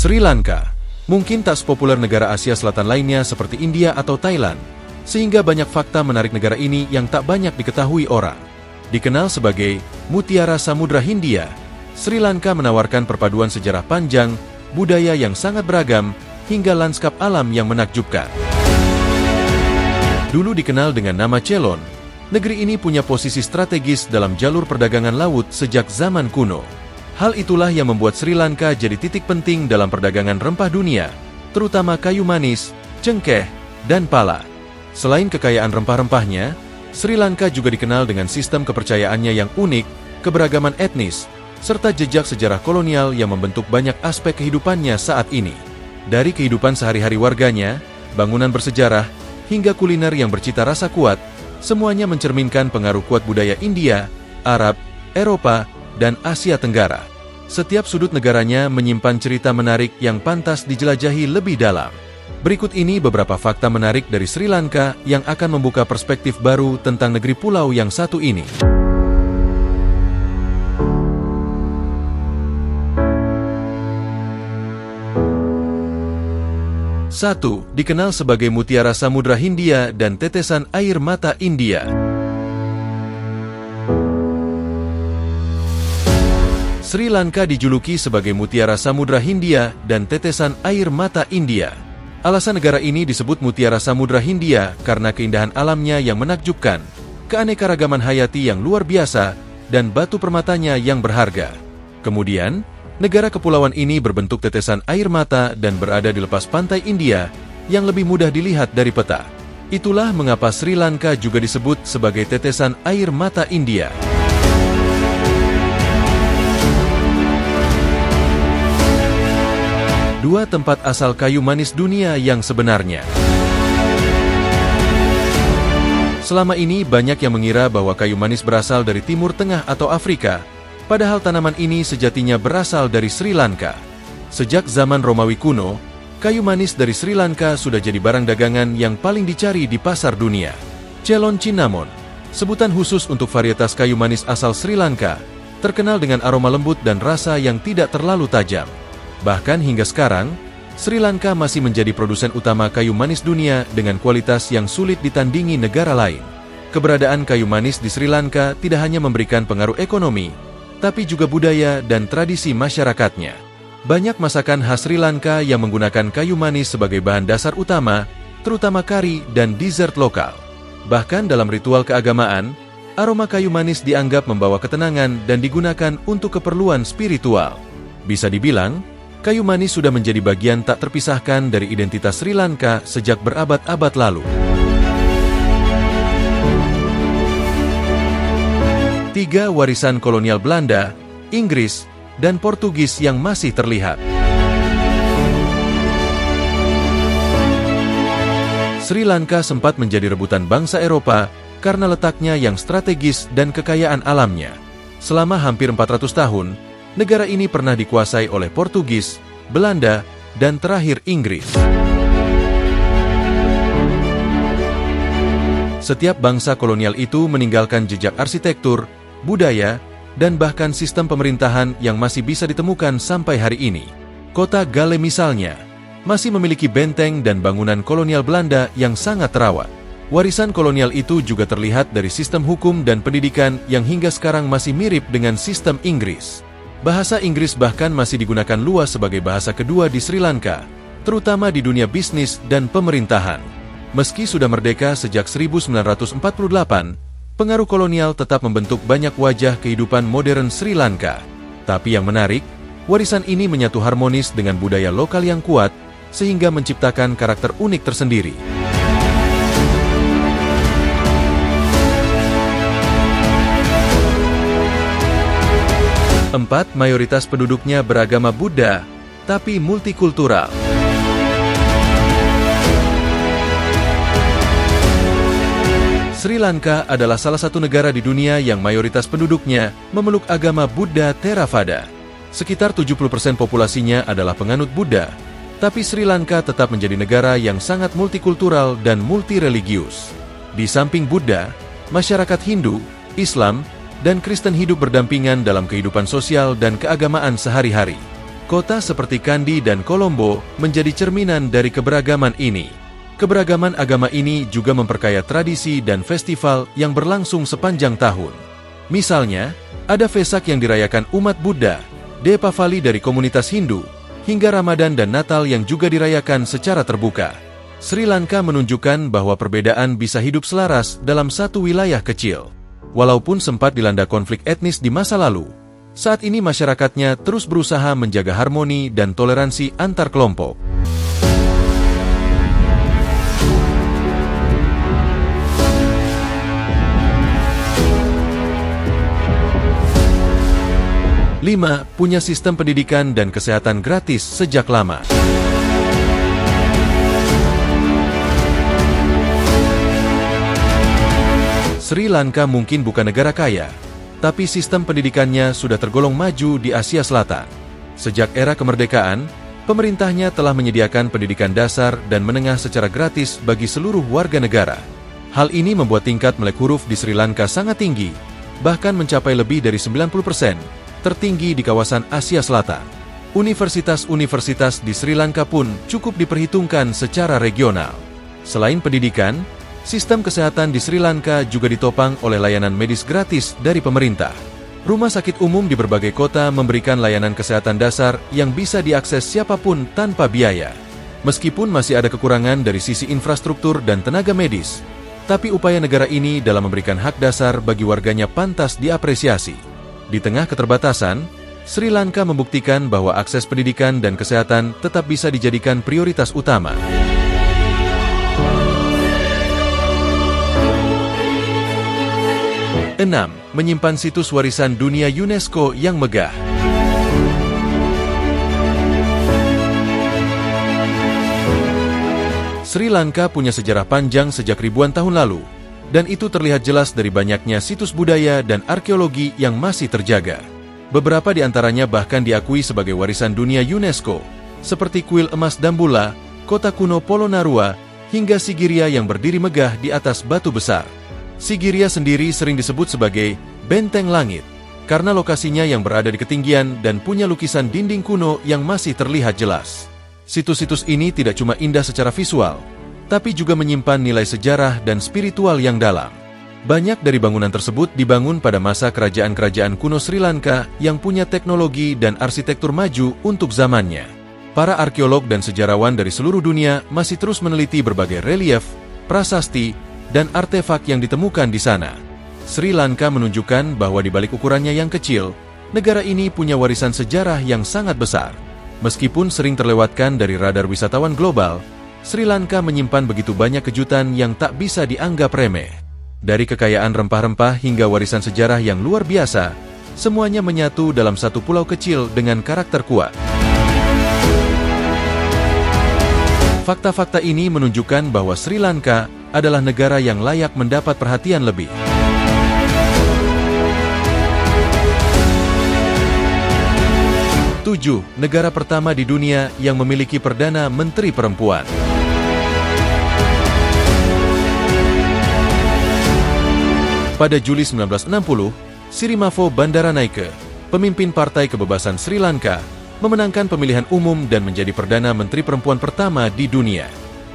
Sri Lanka mungkin tak sepopuler negara Asia Selatan lainnya seperti India atau Thailand, sehingga banyak fakta menarik negara ini yang tak banyak diketahui orang. Dikenal sebagai Mutiara Samudra Hindia, Sri Lanka menawarkan perpaduan sejarah panjang, budaya yang sangat beragam, hingga lanskap alam yang menakjubkan. Dulu dikenal dengan nama Ceylon, negeri ini punya posisi strategis dalam jalur perdagangan laut sejak zaman kuno. Hal itulah yang membuat Sri Lanka jadi titik penting dalam perdagangan rempah dunia, terutama kayu manis, cengkeh, dan pala. Selain kekayaan rempah-rempahnya, Sri Lanka juga dikenal dengan sistem kepercayaannya yang unik, keberagaman etnis, serta jejak sejarah kolonial yang membentuk banyak aspek kehidupannya saat ini. Dari kehidupan sehari-hari warganya, bangunan bersejarah, hingga kuliner yang bercita rasa kuat, semuanya mencerminkan pengaruh kuat budaya India, Arab, Eropa, dan Asia Tenggara. Setiap sudut negaranya menyimpan cerita menarik yang pantas dijelajahi lebih dalam. Berikut ini beberapa fakta menarik dari Sri Lanka yang akan membuka perspektif baru tentang negeri pulau yang satu ini. 1. Dikenal sebagai Mutiara Samudra Hindia dan Tetesan Air Mata India. Sri Lanka dijuluki sebagai Mutiara Samudra Hindia dan Tetesan Air Mata India. Alasan negara ini disebut Mutiara Samudra Hindia karena keindahan alamnya yang menakjubkan, keanekaragaman hayati yang luar biasa, dan batu permatanya yang berharga. Kemudian, negara kepulauan ini berbentuk tetesan air mata dan berada di lepas pantai India yang lebih mudah dilihat dari peta. Itulah mengapa Sri Lanka juga disebut sebagai Tetesan Air Mata India. 2. Tempat asal kayu manis dunia yang sebenarnya. Selama ini banyak yang mengira bahwa kayu manis berasal dari Timur Tengah atau Afrika, padahal tanaman ini sejatinya berasal dari Sri Lanka. Sejak zaman Romawi kuno, kayu manis dari Sri Lanka sudah jadi barang dagangan yang paling dicari di pasar dunia. Ceylon cinnamon, sebutan khusus untuk varietas kayu manis asal Sri Lanka, terkenal dengan aroma lembut dan rasa yang tidak terlalu tajam. Bahkan hingga sekarang, Sri Lanka masih menjadi produsen utama kayu manis dunia dengan kualitas yang sulit ditandingi negara lain. Keberadaan kayu manis di Sri Lanka tidak hanya memberikan pengaruh ekonomi, tapi juga budaya dan tradisi masyarakatnya. Banyak masakan khas Sri Lanka yang menggunakan kayu manis sebagai bahan dasar utama, terutama kari dan dessert lokal. Bahkan dalam ritual keagamaan, aroma kayu manis dianggap membawa ketenangan dan digunakan untuk keperluan spiritual. Bisa dibilang, kayu manis sudah menjadi bagian tak terpisahkan dari identitas Sri Lanka sejak berabad-abad lalu. 3. Warisan kolonial Belanda, Inggris, dan Portugis yang masih terlihat. Sri Lanka sempat menjadi rebutan bangsa Eropa karena letaknya yang strategis dan kekayaan alamnya. Selama hampir 400 tahun, negara ini pernah dikuasai oleh Portugis, Belanda, dan terakhir Inggris. Setiap bangsa kolonial itu meninggalkan jejak arsitektur, budaya, dan bahkan sistem pemerintahan yang masih bisa ditemukan sampai hari ini. Kota Gale misalnya, masih memiliki benteng dan bangunan kolonial Belanda yang sangat terawat. Warisan kolonial itu juga terlihat dari sistem hukum dan pendidikan yang hingga sekarang masih mirip dengan sistem Inggris. Bahasa Inggris bahkan masih digunakan luas sebagai bahasa kedua di Sri Lanka, terutama di dunia bisnis dan pemerintahan. Meski sudah merdeka sejak 1948, pengaruh kolonial tetap membentuk banyak wajah kehidupan modern Sri Lanka. Tapi yang menarik, warisan ini menyatu harmonis dengan budaya lokal yang kuat, sehingga menciptakan karakter unik tersendiri. 4. Mayoritas penduduknya beragama Buddha, tapi multikultural. Sri Lanka adalah salah satu negara di dunia yang mayoritas penduduknya memeluk agama Buddha Theravada. Sekitar 70% populasinya adalah penganut Buddha, tapi Sri Lanka tetap menjadi negara yang sangat multikultural dan multireligius. Di samping Buddha, masyarakat Hindu, Islam, dan Kristen hidup berdampingan dalam kehidupan sosial dan keagamaan sehari-hari. Kota seperti Kandy dan Colombo menjadi cerminan dari keberagaman ini. Keberagaman agama ini juga memperkaya tradisi dan festival yang berlangsung sepanjang tahun. Misalnya, ada Vesak yang dirayakan umat Buddha, Deepavali dari komunitas Hindu, hingga Ramadan dan Natal yang juga dirayakan secara terbuka. Sri Lanka menunjukkan bahwa perbedaan bisa hidup selaras dalam satu wilayah kecil. Walaupun sempat dilanda konflik etnis di masa lalu, saat ini masyarakatnya terus berusaha menjaga harmoni dan toleransi antar kelompok. Lima, punya sistem pendidikan dan kesehatan gratis sejak lama. Sri Lanka mungkin bukan negara kaya, tapi sistem pendidikannya sudah tergolong maju di Asia Selatan. Sejak era kemerdekaan, pemerintahnya telah menyediakan pendidikan dasar dan menengah secara gratis bagi seluruh warga negara. Hal ini membuat tingkat melek huruf di Sri Lanka sangat tinggi, bahkan mencapai lebih dari 90%, tertinggi di kawasan Asia Selatan. Universitas-universitas di Sri Lanka pun cukup diperhitungkan secara regional. Selain pendidikan, sistem kesehatan di Sri Lanka juga ditopang oleh layanan medis gratis dari pemerintah. Rumah sakit umum di berbagai kota memberikan layanan kesehatan dasar yang bisa diakses siapapun tanpa biaya. Meskipun masih ada kekurangan dari sisi infrastruktur dan tenaga medis, tapi upaya negara ini dalam memberikan hak dasar bagi warganya pantas diapresiasi. Di tengah keterbatasan, Sri Lanka membuktikan bahwa akses pendidikan dan kesehatan tetap bisa dijadikan prioritas utama. 6. Menyimpan situs warisan dunia UNESCO yang megah. Sri Lanka punya sejarah panjang sejak ribuan tahun lalu, dan itu terlihat jelas dari banyaknya situs budaya dan arkeologi yang masih terjaga. Beberapa di antaranya bahkan diakui sebagai warisan dunia UNESCO, seperti kuil emas Dambulla, kota kuno Polonnaruwa, hingga Sigiriya yang berdiri megah di atas batu besar. Sigiriya sendiri sering disebut sebagai Benteng Langit, karena lokasinya yang berada di ketinggian dan punya lukisan dinding kuno yang masih terlihat jelas. Situs-situs ini tidak cuma indah secara visual, tapi juga menyimpan nilai sejarah dan spiritual yang dalam. Banyak dari bangunan tersebut dibangun pada masa kerajaan-kerajaan kuno Sri Lanka yang punya teknologi dan arsitektur maju untuk zamannya. Para arkeolog dan sejarawan dari seluruh dunia masih terus meneliti berbagai relief, prasasti, dan artefak yang ditemukan di sana. Sri Lanka menunjukkan bahwa di balik ukurannya yang kecil, negara ini punya warisan sejarah yang sangat besar. Meskipun sering terlewatkan dari radar wisatawan global, Sri Lanka menyimpan begitu banyak kejutan yang tak bisa dianggap remeh. Dari kekayaan rempah-rempah hingga warisan sejarah yang luar biasa, semuanya menyatu dalam satu pulau kecil dengan karakter kuat. Fakta-fakta ini menunjukkan bahwa Sri Lanka adalah negara yang layak mendapat perhatian lebih. Tujuh, negara pertama di dunia yang memiliki Perdana Menteri perempuan. Pada Juli 1960, Sirimavo Bandaranaike, pemimpin Partai Kebebasan Sri Lanka, memenangkan pemilihan umum dan menjadi Perdana Menteri perempuan pertama di dunia.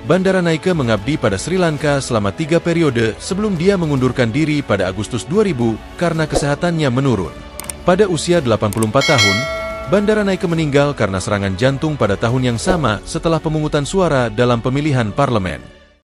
Bandaranaike mengabdi pada Sri Lanka selama 3 periode sebelum dia mengundurkan diri pada Agustus 2000 karena kesehatannya menurun. Pada usia 84 tahun, Bandaranaike meninggal karena serangan jantung pada tahun yang sama setelah pemungutan suara dalam pemilihan parlemen.